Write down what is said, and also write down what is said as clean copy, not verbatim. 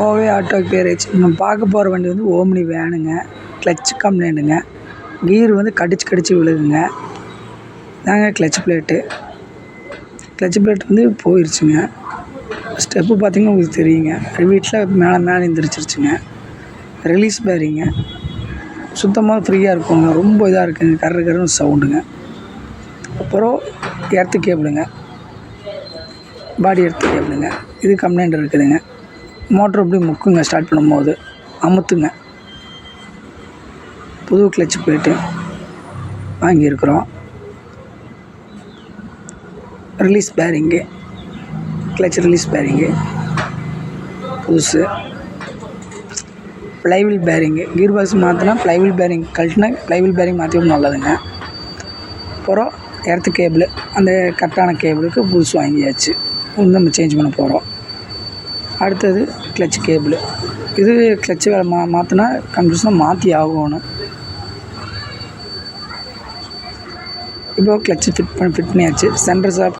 Kovai auto garage. நம்ம பார்க்க போகிற வண்டி வந்து ஓம்னி வேனுங்க. கிளச் கம்ப்ளைண்ட்டுங்க. கீர் வந்து கடிச்சு விழுகுங்க. இதாங்க கிளச் பிளேட்டு. கிளச் பிளேட் வந்து போயிடுச்சுங்க. ஸ்டெப்பு பார்த்திங்கன்னா உங்களுக்கு தெரியுங்க. வீட்டில் மேலே எந்திரிச்சிருச்சுங்க. ரிலீஸ் பேரிங்க சுத்தமாக ஃப்ரீயாக இருக்குங்க. ரொம்ப இதாக இருக்குங்க. கர்றன்னு சவுண்டுங்க. அப்புறம் எர்த்து கேபிளுங்க. பாடி எர்த்து கேபிளுங்க. இது கம்ப்ளைண்ட் இருக்குதுங்க. மோட்ரு அப்படியே முக்குங்க. ஸ்டார்ட் பண்ணும்போது அமுத்துங்க. புது கிளச் பிளேட்டு வாங்கியிருக்கிறோம். Release bearing, clutch release bearing புதுசு. Flywheel bearing. கீர் பாக்ஸ் மாற்றினா ஃப்ளைவீல் பேரிங் கழட்டினா ஃப்ளைவீல் பேரிங் மாற்றியும் நல்லதுங்க. அப்புறம் எர்த்து கேபிள், அந்த கரெக்டான கேபிளுக்கு புதுசு வாங்கியாச்சு. நம்ம சேஞ்ச் பண்ண போகிறோம். அடுத்தது கிளச் கேபிள். இது கிளச்சு வேலை மாற்றினா கண்டிஷனாக மாற்றி ஆகணும். இப்போ கிளச்சு ஃபிட் பண்ணியாச்சு. Centre shaft